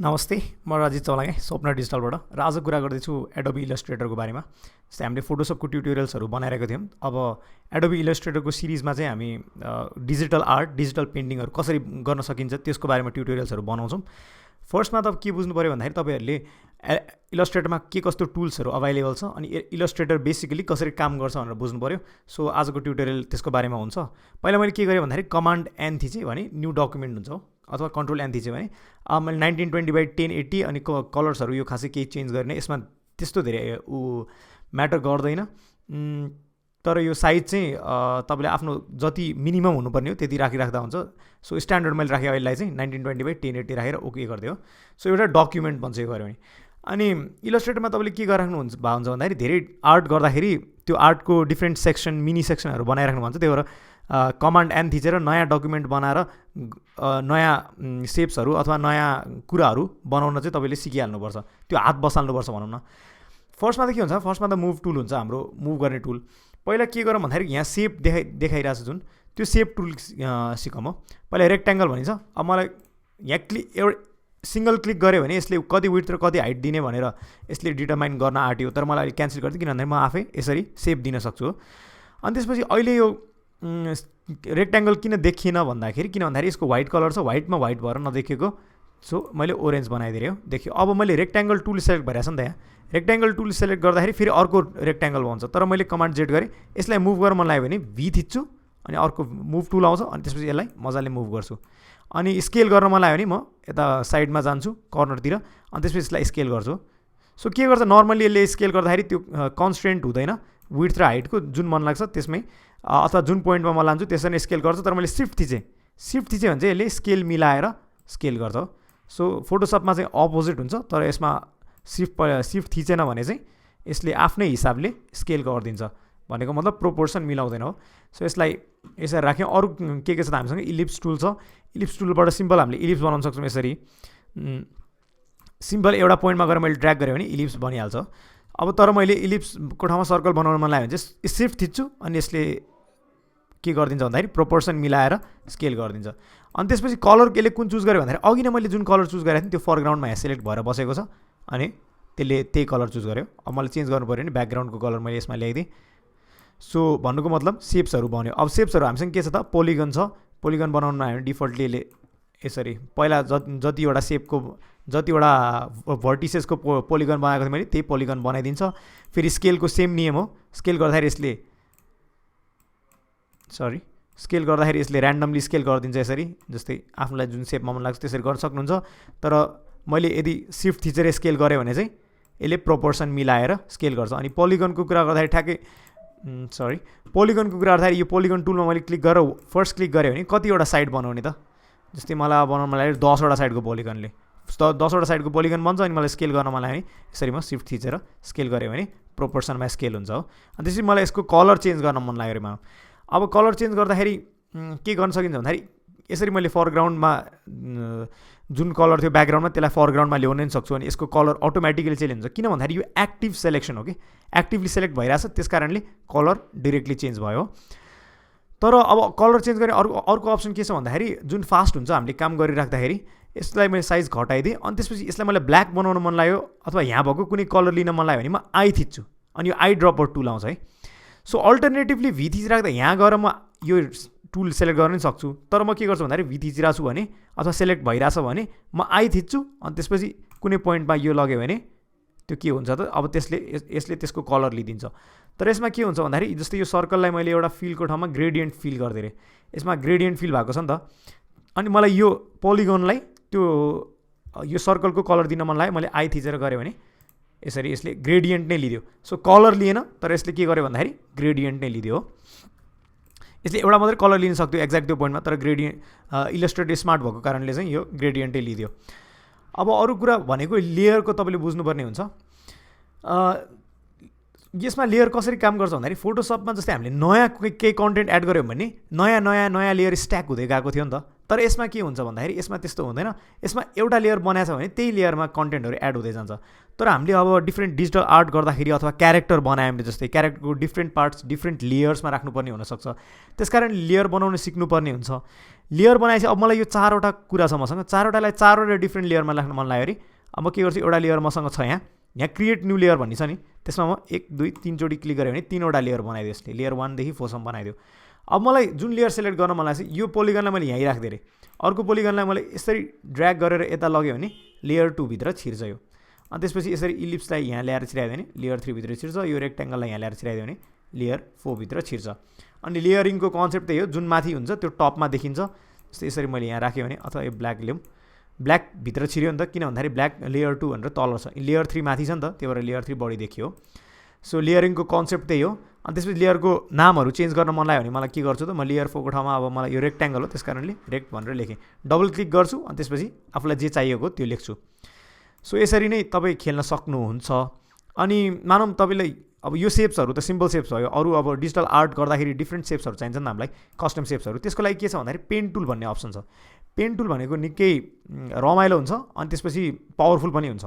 नमस्ते, म रजित चौलागाई स्वप्न डिजिटलबाट र आज कुरा गर्दैछु एडोबी इलस्ट्रेटरको बारेमा। जस्तै हामीले फोटोसपको ट्युटोरियल्सहरू बनाइरहेको थियौँ। अब एडोबी इलस्ट्रेटरको सिरिजमा चाहिँ हामी डिजिटल आर्ट, डिजिटल पेन्टिङहरू कसरी गर्न सकिन्छ त्यसको बारेमा ट्युटोरियल्सहरू बनाउँछौँ। फर्स्टमा त के बुझ्नु पऱ्यो भन्दाखेरि तपाईँहरूले इलस्ट्रेटरमा के कस्तो टुल्सहरू अभाइलेबल छ अनि इलस्ट्रेटर बेसिकली कसरी काम गर्छ भनेर बुझ्नु पऱ्यो। सो आजको ट्युटोरियल त्यसको बारेमा हुन्छ। पहिला मैले के गरेँ भन्दाखेरि कमान्ड एन थिचेँ भने न्यू डकुमेन्ट हुन्छ हो, अथवा कन्ट्रोल एन थिचेँ भने मैले 1920x1080 अनि कलर्सहरू यो खासै केही चेन्ज गर्ने, यसमा त्यस्तो धेरै म्याटर गर्दैन। तर यो साइज चाहिँ तपाईँले आफ्नो जति मिनिमम हुनुपर्ने हो त्यति राखिराख्दा हुन्छ। सो स्ट्यान्डर्ड मैले राखेँ अहिलेलाई चाहिँ 1920x1080 राखेर ओके गरिदियो। सो एउटा डकुमेन्ट बन्छ यो गऱ्यो भने। अनि इलस्ट्रेटरमा तपाईँले के गरिराख्नुहुन्छ भन्दाखेरि धेरै आर्ट गर्दाखेरि त्यो आर्टको डिफ्रेन्ट सेक्सन, मिनी सेक्सनहरू बनाइराख्नु भन्छ। त्यही भएर कमान्ड एन थिचेर नयाँ डकुमेन्ट बनाएर नयाँ सेप्सहरू अथवा नयाँ कुराहरू बनाउन चाहिँ तपाईँले सिकिहाल्नुपर्छ, त्यो हात बसाल्नुपर्छ भनौँ न। फर्स्टमा त के हुन्छ, फर्स्टमा त मुभ टुल हुन्छ हाम्रो, मुभ गर्ने टुल। पहिला के गरौँ भन्दाखेरि यहाँ सेप देखाइरहेको छ जुन, त्यो सेप टुल सिकौँ हो। पहिला रेक्ट्याङ्गल भनिन्छ। अब मलाई यहाँ एउटा सिङ्गल क्लिक गऱ्यो भने यसले कति विड्थ र कति हाइट दिने भनेर यसले डिटर्माइन गर्न आँट्यो। तर मलाई अहिले क्यान्सल गरिदिएँ, किन भन्दाखेरि म आफै यसरी सेप दिन सक्छु हो। अनि त्यसपछि अहिले यो रेक्ट्याङ्गल किन देखिएन भन्दाखेरि, किन भन्दाखेरि यसको व्हाइट कलर छ, व्हाइटमा व्हाइट भएर नदेखिएको। सो मैले ओरेन्ज बनाइदिएँ हो, देखियो। अब मैले रेक्ट्याङ्गल टुल सेलेक्ट भइरहेको छ नि त यहाँ। रेक्ट्याङ्गल टुल सेलेक्ट गर्दाखेरि फेरि अर्को रेक्ट्याङ्गल भन्छ। तर मैले कमान्ड जेड गरेँ, यसलाई मुभ गर्न मन लाग्यो भने भी थिच्छु अनि अर्को मुभ टुल आउँछ अनि त्यसपछि यसलाई मजाले मुभ गर्छु। अनि स्केल गर्न मन लाग्यो भने म यता साइडमा जान्छु कर्नरतिर अनि त्यसपछि यसलाई स्केल गर्छु। सो के गर्छ, नर्मली यसले स्केल गर्दाखेरि त्यो कन्स्ट्रेन्ट हुँदैन विड्थ र हाइटको, जुन मन लाग्छ त्यसमै अथवा जुन पोइन्टमा म लान्छु त्यसरी स्केल गर्छ। तर मैले सिफ्ट थिचेँ भने चाहिँ यसले स्केल मिलाएर स्केल गर्छ। सो फोटोसपमा चाहिँ अपोजिट हुन्छ, तर यसमा सिफ्ट थिचेन भने चाहिँ यसले आफ्नै हिसाबले स्केल गरिदिन्छ। भनेको मतलब प्रोपोर्सन मिलाउँदैन हो। सो यसलाई यसरी राख्यौँ। अरू के छ त हामीसँग इलिप्स टुल छ। इलिप्स टुलबाट सिम्पल हामीले इलिप्स बनाउन सक्छौँ। यसरी सिम्पल एउटा पोइन्टमा गएर मैले ड्र्याग गरेँ भने इलिप्स बनिहाल्छ। अब तर मैले इलिप्सको ठाउँमा सर्कल बनाउन मन लाग्यो भने चाहिँ सिफ्ट थिच्छु अनि यसले के गरिदिन्छ भन्दाखेरि प्रोपोर्सन मिलाएर स्केल गरिदिन्छ। अनि त्यसपछि कलर यसले कुन चुज गर्यो भन्दाखेरि अघि नै मैले जुन कलर चुज गरेको थिएँ त्यो फरग्राउन्डमा यहाँ सेलेक्ट भएर बसेको छ अनि त्यसले त्यही कलर चुज गर्यो। अब मैले चेन्ज गर्नु पऱ्यो भने ब्याकग्राउन्डको कलर मैले यसमा ल्याइदिएँ। सो भन्नुको मतलब सेप्सहरू बन्यो। अब सेप्सहरू हामीसँग के छ त, पोलिगन छ। पोलिगन बनाउनु आयो भने डिफल्टली यसले यसरी पहिला जतिवटा सेपको जतिवटा भर्टिसेसको पोलिगन बनाएको थिएँ मैले त्यही पोलिगन बनाइदिन्छ। फेरि स्केलको सेम नियम हो। स्केल गर्दाखेरि यसले ऱ्यान्डमली स्केल गरिदिन्छ यसरी। जस्तै आफूलाई जुन सेपमा मन लाग्छ त्यसरी गर्न सक्नुहुन्छ। तर मैले यदि सिफ्ट थिचेर स्केल गरेँ भने चाहिँ यसले प्रोपोर्सन मिलाएर स्केल गर्छ। अनि पोलिगनको कुरा गर्दाखेरि ठ्याक्कै पोलिगनको कुरा गर्दाखेरि यो पोलिगन टुलमा मैले क्लिक गरेर फर्स्ट क्लिक गरेँ भने कतिवटा साइड बनाउने त, जस्तै मलाई बनाउन मन लाग्यो 10वटा साइडको पोलिगनले 10वटा साइडको पोलिगन बन्छ। अनि मलाई स्केल गर्न मन लाग्यो भने यसरी म सिफ्ट थिचेर स्केल गरेँ भने प्रोपोर्सनमा स्केल हुन्छ हो। अनि त्यसपछि मलाई यसको कलर चेन्ज गर्न मन लाग्यो अरे। अब कलर चेन्ज गर्दाखेरि के गर्न सकिन्छ भन्दाखेरि यसरी मैले फरग्राउन्डमा जुन कलर थियो ब्याकग्राउन्डमा त्यसलाई फरग्राउन्डमा ल्याउन पनि सक्छु। अनि यसको कलर अटोमेटिकली चेन्ज हुन्छ, किन भन्दाखेरि यो एक्टिभ सेलेक्सन हो कि एक्टिभली सेलेक्ट भइरहेछ, त्यस कारणले कलर डिरेक्टली चेन्ज भयो। तर अब कलर चेन्ज गर्ने अर्को अप्सन के छ भन्दाखेरि जुन फास्ट हुन्छ हामीले काम गरिराख्दाखेरि यसलाई मैले साइज घटाइदिएँ। अनि त्यसपछि यसलाई मलाई ब्ल्याक बनाउन मन लाग्यो अथवा यहाँ भएको कुनै कलर लिन मन लाग्यो भने म आई थिच्छु अनि यो आई ड्रपर टुल आउँछ है। सो अल्टरनेटिभली भी थिचिराख्दा यहाँ गएर म यो टुल सेलेक्ट गर्न पनि सक्छु। तर म के गर्छु भन्दाखेरि भी थिचिरहेको छु भने अथवा सेलेक्ट भइरहेछ भने म आई थिच्छु अनि त्यसपछि कुनै पोइन्टमा यो लग्यो भने त्यो के हुन्छ त, अब यसले त्यसको कलर लिइदिन्छ। तर यसमा के हुन्छ भन्दाखेरि जस्तै यो सर्कललाई मैले एउटा फिलको ठाउँमा ग्रेडियन्ट फिल गरिदिएँ। यसमा ग्रेडियन्ट फिल भएको छ नि त। अनि मलाई यो पोलिगनलाई यो सर्कलको कलर दिन मन लाग्यो, मैले आई थिचेर गरेँ भने यसरी यसले ग्रेडियन्ट नै लिदियो। सो कलर लिएन, तर यसले के गर्यो भन्दाखेरि ग्रेडियन्ट नै लिदियो। यसले एउटा मात्रै कलर लिन सक्थ्यो एक्ज्याक्ट त्यो पोइन्टमा, तर इलस्ट्रेटर स्मार्ट भएको कारणले चाहिँ यो ग्रेडियन्टै लिदियो। अब अरू कुरा भनेको लेयरको तपाईँले बुझ्नुपर्ने हुन्छ। यसमा लेयर कसरी काम गर्छ भन्दाखेरि फोटोसपमा जस्तै हामीले नयाँ केही कन्टेन्ट एड गऱ्यौँ भने नयाँ लेयर स्ट्याक हुँदै गएको थियो नि त। तर यसमा के हुन्छ भन्दाखेरि यसमा त्यस्तो हुँदैन। यसमा एउटा लेयर बनाएको छ भने त्यही लेयरमा कन्टेन्टहरू एड हुँदै जान्छ। तर हामीले अब डिफ्रेन्ट डिजिटल आर्ट गर्दाखेरि अथवा क्यारेक्टर बनायो भने जस्तै क्यारेक्टरको डिफ्रेन्ट पार्ट्स डिफ्रेन्ट लेयर्समा राख्नुपर्ने हुनसक्छ। त्यसकारण लेयर बनाउन सिक्नुपर्ने हुन्छ। लेयर बनाएपछि अब मलाई यो 4वटा कुरा छ मसँग, 4वटालाई 4वटा डिफ्रेन्ट लेयरमा राख्न मन लाग्यो अरे अब म के गर्छु, एउटा लेयर मसँग छ यहाँ क्रिएट न्यू लेयर भन्ने छ नि, त्यसमा म 1 2 3 चोटि क्लिक गरेँ भने 3वटा लेयर बनाइदियो यसले, लेयर 1 देखि 4 सम्म बनाइदियो। अब मलाई जुन लेयर सेलेक्ट गर्न मन लाग्छ यो पोलिगनलाई मैले यहीँ राखिदिएँ अरे, अर्को पोलिगनलाई मैले यसरी ड्र्याग गरेर यता लग्यो भने लेयर 2 भित्र छिर्छ यो। अनि त्यसपछि यसरी इलिप्सलाई यहाँ ल्याएर छिराइदियो भने लेयर 3 भित्र छिर्छ, यो रेक्ट्याङ्गललाई यहाँ ल्याएर छिराइदियो भने लेयर 4 भित्र छिर्छ। अनि लेयरिङको कन्सेप्ट त्यही हो, जुन माथि हुन्छ त्यो टपमा देखिन्छ। जस्तै यसरी मैले यहाँ राखेँ भने अथवा यो ब्ल्याक ल्याउँ, ब्ल्याक भित्र छिर्यो नि त, किन भन्दाखेरि ब्ल्याक लेयर 2 भनेर तल छ, लेयर 3 माथि छ नि त, त्यही भएर लेयर 3 बढी देखियो। सो लेयरिङको कन्सेप्ट त्यही हो। अनि त्यसपछि लेयरको नामहरू चेन्ज गर्न मन लाग्यो भने मलाई के गर्छु त, म लेयर 4 को ठाउँमा अब मलाई यो रेक्ट्याङ्गल हो त्यस कारणले रेक्ट भनेर लेखेँ, डबल क्लिक गर्छु अनि त्यसपछि आफूलाई जे चाहिएको त्यो लेख्छु। सो यसरी नै तपाईँ खेल्न सक्नुहुन्छ। अनि मानौँ तपाईँलाई अब यो सेप्सहरू त सिम्पल सेप्स भयो, अरू अब डिजिटल आर्ट गर्दाखेरि डिफ्रेन्ट सेप्सहरू चाहिन्छ नि हामीलाई, कस्टम सेप्सहरू। त्यसको लागि के छ भन्दाखेरि पेन टुल भन्ने अप्सन छ। पेन टुल भनेको निकै रमाइलो हुन्छ अनि त्यसपछि पावरफुल पनि हुन्छ।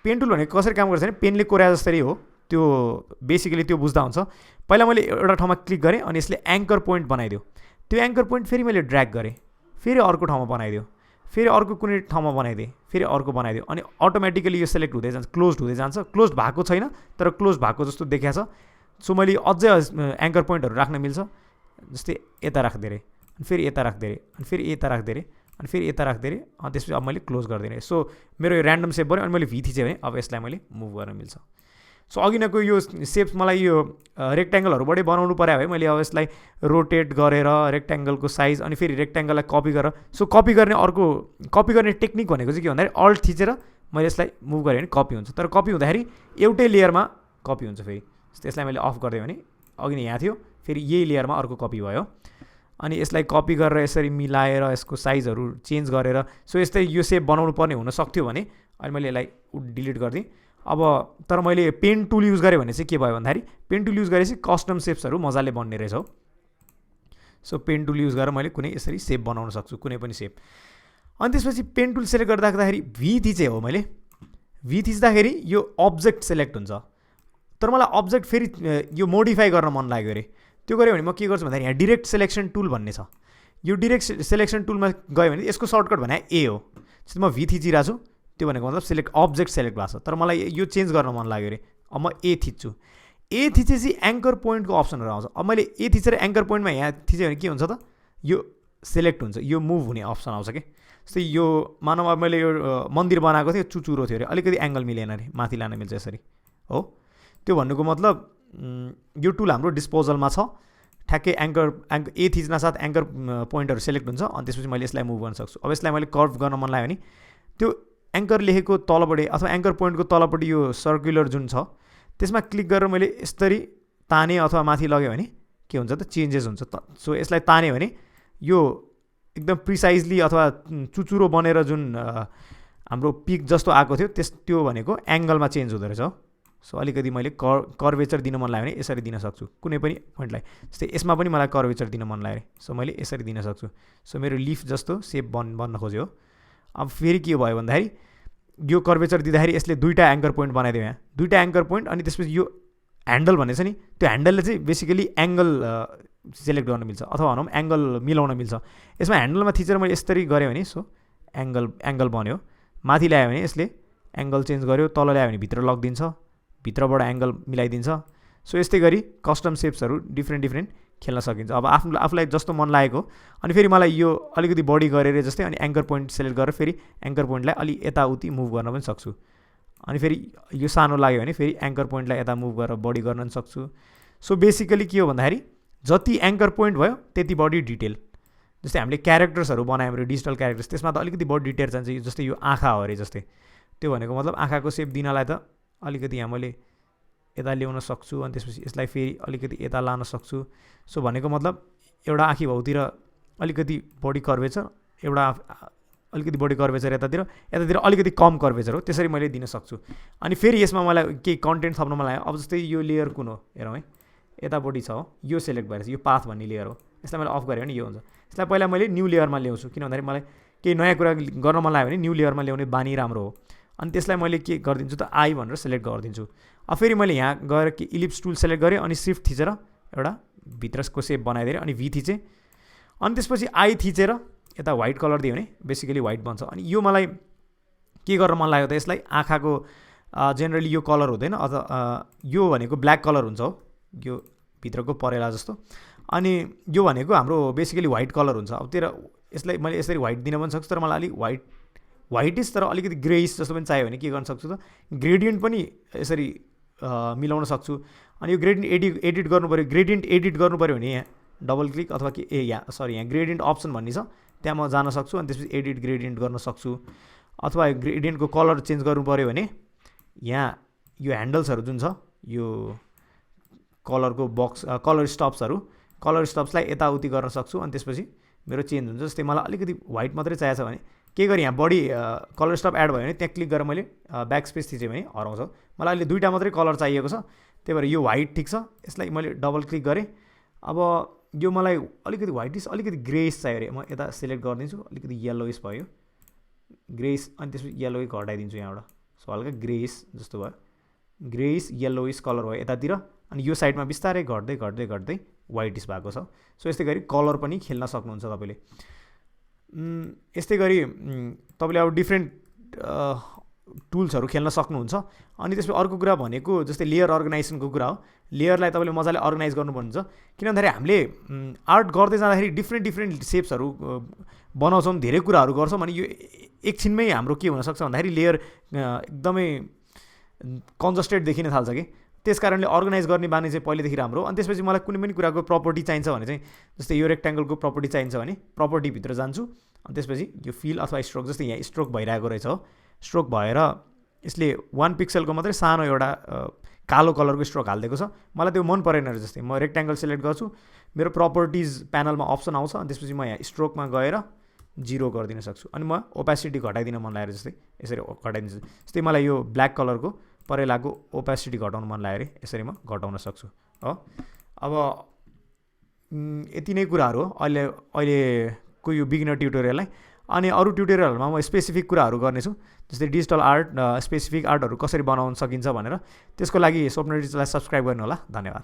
पेन टुल भनेको कसरी काम गर्छ भने पेनले कोर्या जसरी हो, त्यो बेसिकली त्यो बुझ्दा हुन्छ। पहिला मैले एउटा ठाउँमा क्लिक गरेँ अनि यसले एङ्कर पोइन्ट बनाइदियो, त्यो एङ्कर पोइन्ट फेरि मैले ड्र्याग गरेँ, फेरि अर्को ठाउँमा बनाइदियो, फेरि अर्को कुनै ठाउँमा बनाइदिएँ, फेरि अर्को बनाइदियो, अनि अटोमेटिकली यो सेलेक्ट हुँदै जान्छ, क्लोज हुँदै जान्छ। क्लोज भएको छैन तर क्लोज भएको जस्तो देखाएको छ। सो मैले अझै एङ्कर पोइन्टहरू राख्न मिल्छ, जस्तै यता राखिदिएँ अरे, अनि फेरि यता राखिदिएँ अरे, अनि फेरि यता राखिदिएँ अरे, अनि फेरि यता राखिदिएँ अरे, अनि त्यसपछि अब मैले क्लोज गरिदिएँ। सो मेरो यो ऱ्यान्डम सेप बन्यो अनि मैले भी थिचेँ भने अब यसलाई मैले मुभ गर्न मिल्छ। सो अघि नैको यो सेप्स मलाई यो रेक्ट्याङ्गलहरूबाटै बनाउनु पर्यो है, मैले अब यसलाई रोटेट गरेर रेक्ट्याङ्गलको साइज अनि फेरि रेक्ट्याङ्गललाई कपी गरेर, सो कपी गर्ने टेक्निक भनेको चाहिँ के भन्दाखेरि अल्ट थिचेर मैले यसलाई मुभ गरेँ भने कपी हुन्छ। तर कपी हुँदाखेरि एउटै लेयरमा कपी हुन्छ। फेरि त्यसलाई मैले अफ गरिदिएँ भने अघि नै यहाँ थियो, फेरि यही लेयरमा अर्को कपी भयो। अनि यसलाई कपी गरेर यसरी मिलाएर यसको साइजहरू चेन्ज गरेर, सो यस्तै यो सेप बनाउनु पर्ने हुनसक्थ्यो भने अनि मैले यसलाई डिलिट गरिदिएँ। अब तर मैले पेन टुल युज गरेँ भने चाहिँ के भयो भन्दाखेरि पेन टुल युज गरेपछि कस्टम सेप्सहरू मजाले बन्ने रहेछ हो। सो पेन टुल युज गरेर मैले कुनै यसरी सेप बनाउन सक्छु, कुनै पनि सेप। अनि त्यसपछि पेन टुल सेलेक्ट गर्दाखेरि भी थिचेँ हो मैले, भी थिच्दाखेरि यो अब्जेक्ट सेलेक्ट हुन्छ। तर मलाई अब्जेक्ट फेरि यो मोडिफाई गर्न मन लाग्यो अरे, त्यो गऱ्यो भने म के गर्छु भन्दाखेरि यहाँ डिरेक्ट सेलेक्सन टुल भन्ने छ, यो डिरेक्ट सेलेक्सन टुलमा गयो भने यसको सर्टकट भने ए हो। जस्तै म भी थिचिरहेको छु, त्यो भनेको मतलब सेलेक्ट अब्जेक्ट सेलेक्ट भएको छ। तर मलाई यो चेन्ज गर्न मन लाग्यो अरे, अब म ए थिच्छु, ए थिचेपछि एङ्कर पोइन्टको अप्सनहरू आउँछ। अब मैले ए थिचेर एङ्कर पोइन्टमा यहाँ थिचेँ भने के हुन्छ त, यो सेलेक्ट हुन्छ, यो मुभ हुने अप्सन आउँछ कि। जस्तै यो मानव अब मैले यो मन्दिर बनाएको थिएँ, चुचुरो थियो अरे, अलिकति एङ्गल मिलेन अरे, माथि लान मिल्छ यसरी हो। त्यो भन्नुको मतलब यो टुल हाम्रो डिस्पोजलमा छ, ठ्याक्कै एङ्कर ए थिच्न साथ एङ्कर पोइन्टहरू सेलेक्ट हुन्छ। अनि त्यसपछि मैले यसलाई मुभ गर्न सक्छु। अब यसलाई मैले कर्भ गर्न मन लाग्यो भने त्यो एङ्कर लेखेको तलपट्टि अथवा एङ्कर पोइन्टको तलपट्टि यो सर्कुलर जुन छ त्यसमा क्लिक गरेर मैले यसरी ताने अथवा माथि लग्यो भने के हुन्छ त, चेन्जेस हुन्छ त। सो यसलाई ताने भने यो एकदम प्रिसाइजली अथवा चुचुरो बनेर जुन हाम्रो पिक जस्तो आएको थियो त्यो भनेको एङ्गलमा चेन्ज हुँदो रहेछ। सो अलिकति मैले कर्वेचर दिन मन लाग्यो भने यसरी दिन सक्छु कुनै पनि पोइन्टलाई। जस्तै यसमा पनि मलाई कर्वेचर दिन मन लाग्यो, सो मैले यसरी दिन सक्छु। सो मेरो लिफ जस्तो सेप बन्न खोज्यो हो। अब फेरि के भयो भन्दाखेरि यो कर्वेचर दिँदाखेरि यसले दुईवटा एङ्कर पोइन्ट बनाइदियो, यहाँ दुईवटा एङ्कर पोइन्ट। अनि त्यसपछि यो ह्यान्डल भन्ने छ नि, त्यो ह्यान्डलले चाहिँ बेसिकली एङ्गल सेलेक्ट गर्न मिल्छ अथवा भनौँ एङ्गल मिलाउन मिल्छ। यसमा ह्यान्डलमा थिचेर मैले यसरी गरेँ भने सो एङ्गल बन्यो। माथि ल्यायो भने यसले एङ्गल चेन्ज गर्यो, तल ल्यायो भने भित्र लगिदिन्छ, भित्रबाट एङ्गल मिलाइदिन्छ। सो यस्तै गरी कस्टम सेप्सहरू डिफ्रेन्ट खेल्न सकिन्छ। अब आफूलाई जस्तो मन लागेको। अनि फेरि मलाई यो अलिकति बढी गरेर जस्तै अनि एङ्कर पोइन्ट सेलेक्ट गरेर फेरि एङ्कर पोइन्टलाई अलि यताउति मुभ गर्न पनि सक्छु। अनि फेरि यो सानो लाग्यो भने फेरि एङ्कर पोइन्टलाई यता मुभ गरेर बढी गर्न पनि सक्छु। सो बेसिकली के हो भन्दाखेरि जति एङ्कर पोइन्ट भयो त्यति बढी डिटेल। जस्तै हामीले क्यारेक्टर्सहरू बनायौँ भने डिजिटल क्यारेक्टर्स, त्यसमा त अलिकति बढी डिटेल चाहिन्छ। जस्तै यो आँखा हो अरे, जस्तै त्यो भनेको मतलब आँखाको सेप दिनलाई त अलिकति यहाँ मैले यता ल्याउन सक्छु। अनि त्यसपछि यसलाई फेरि अलिकति यता लान सक्छु। सो भनेको मतलब एउटा आँखी भाउतिर अलिकति बढी कर्वेचर, एउटा अलिकति बढी कर्वेचर यतातिर अलिकति कम कर्वेचर हो, त्यसरी मैले दिन सक्छु। अनि फेरि यसमा मलाई केही कन्टेन्ट थप्न मन लाग्यो। अब जस्तै यो लेयर कुन हो हेरौँ है, यतापट्टि छ हो, यो सेलेक्ट भएर यो पाथ भन्ने लेयर हो, यसलाई मैले अफ गरेँ भने यो हुन्छ। यसलाई पहिला मैले न्यू लेयरमा ल्याउँछु, किन भन्दाखेरि मलाई केही नयाँ कुरा गर्न मन लाग्यो भने न्यू लेयरमा ल्याउने बानी राम्रो हो। अनि त्यसलाई मैले के गरिदिन्छु त आई भनेर सेलेक्ट गरिदिन्छु। अब फेरि मैले यहाँ गएर के इलिप्स टुल सेलेक्ट गरेँ अनि सिफ्ट थिचेर एउटा भित्रको सेप बनाइदिएँ अनि भी थिचेँ। अनि त्यसपछि आई थिचेर यता व्हाइट कलर दियो भने बेसिकली व्हाइट बन्छ। अनि यो मलाई के गर्न मन लाग्यो त यसलाई आँखाको जेनरली यो कलर हुँदैन, अथवा यो भनेको ब्ल्याक कलर हुन्छ हो, यो भित्रको परेला जस्तो। अनि यो भनेको हाम्रो बेसिकली व्हाइट कलर हुन्छ। अब तेरो यसलाई मैले यसरी व्हाइट दिन पनि सक्छु, तर मलाई अलिक व्हाइटिस तर अलिकति ग्रेइस जस्तो पनि चाहियो भने के गर्न सक्छु त ग्रेडियन्ट पनि यसरी मिलाउन सक्छु। अनि यो ग्रेडियन्ट एडिट गर्नु पऱ्यो, ग्रेडियन्ट एडिट गर्नु पऱ्यो भने यहाँ डबल क्लिक अथवा के यहाँ ग्रेडियन्ट अप्सन भन्ने छ, त्यहाँ म जान सक्छु अनि त्यसपछि एडिट ग्रेडियन्ट गर्न सक्छु। अथवा ग्रेडियन्टको कलर चेन्ज गर्नु पऱ्यो भने यहाँ यो ह्यान्डल्सहरू जुन छ यो कलरको बक्स कलर स्टप्सलाई यताउति गर्न सक्छु अनि त्यसपछि मेरो चेन्ज हुन्छ। जस्तै मलाई अलिकति व्हाइट मात्रै चाहिएको छ भने के गरेँ, यहाँ बडी कलर स्टप एड भयो भने त्यहाँ क्लिक गरेर मैले ब्याक स्पेस थिचेँ भने हराउँछ। मलाई अहिले दुईवटा मात्रै कलर चाहिएको छ, त्यही भएर यो व्हाइट ठिक छ। यसलाई मैले डबल क्लिक गरेँ। अब यो मलाई अलिकति व्हाइटिस अलिकति ग्रेइस चाहियो अरे, म यता सिलेक्ट गरिदिन्छु, अलिकति येलोइस भयो ग्रेइस, अनि त्यसपछि येलोइ घटाइदिन्छु यहाँबाट। सो हल्का ग्रेइस जस्तो भयो, ग्रेइस येलोइस कलर भयो यतातिर। अनि यो साइडमा बिस्तारै घट्दै घट्दै घट्दै व्हाइटिस भएको छ। सो यस्तै गरी कलर पनि खेल्न सक्नुहुन्छ तपाईँले। यस्तै गरी तपाईँले अब डिफ्रेन्ट टुल्सहरू खेल्न सक्नुहुन्छ। अनि त्यसपछि अर्को कुरा भनेको जस्तै लेयर अर्गनाइजेसनको कुरा हो। लेयरलाई तपाईँले मजाले अर्गनाइज गर्नुपर्ने हुन्छ, किन भन्दाखेरि हामीले आर्ट गर्दै जाँदाखेरि डिफ्रेन्ट सेप्सहरू बनाउँछौँ, धेरै कुराहरू गर्छौँ। अनि यो एकछिनमै हाम्रो के हुनसक्छ भन्दाखेरि लेयर एकदमै कन्जस्टेड देखिन थाल्छ कि, त्यस कारणले अर्गनाइज गर्ने बानी चाहिँ पहिलेदेखि राम्रो। अनि त्यसपछि मलाई कुनै पनि कुराको प्रपर्टी चाहिन्छ भने चाहिँ जस्तै यो रेक्ट्याङ्गलको प्रपर्टी चाहिन्छ भने प्रपर्टीभित्र जान्छु। अनि त्यसपछि यो फिल अथवा स्ट्रोक, जस्तै यहाँ स्ट्रोक भइरहेको रहेछ हो, स्ट्रोक भएर यसले 1 पिक्सलको मात्रै सानो एउटा कालो कलरको स्ट्रोक हालिदिएको छ, मलाई त्यो मन परेन। जस्तै म रेक्ट्याङ्गल सेलेक्ट गर्छु, मेरो प्रपर्टिज प्यानलमा अप्सन आउँछ, अनि त्यसपछि म यहाँ स्ट्रोकमा गएर 0 गरिदिन सक्छु। अनि म ओपेसिटी घटाइदिन मन लागेर जस्तै यसरी घटाइदिन्छु। जस्तै मलाई यो ब्ल्याक कलरको परेलाको ओपेसिटी घटाउनु मन लाग्यो अरे, यसरी म घटाउन सक्छु हो। अब यति नै कुराहरू हो अहिलेको यो बिगिनर ट्युटोरियललाई। अनि अरू ट्युटोरियलहरूमा म स्पेसिफिक कुराहरू गर्नेछु, जस्तै डिजिटल आर्ट स्पेसिफिक आर्टहरू कसरी बनाउन सकिन्छ भनेर। त्यसको लागि स्वप्न डिजिटललाई सब्सक्राइब गर्नु होला। धन्यवाद।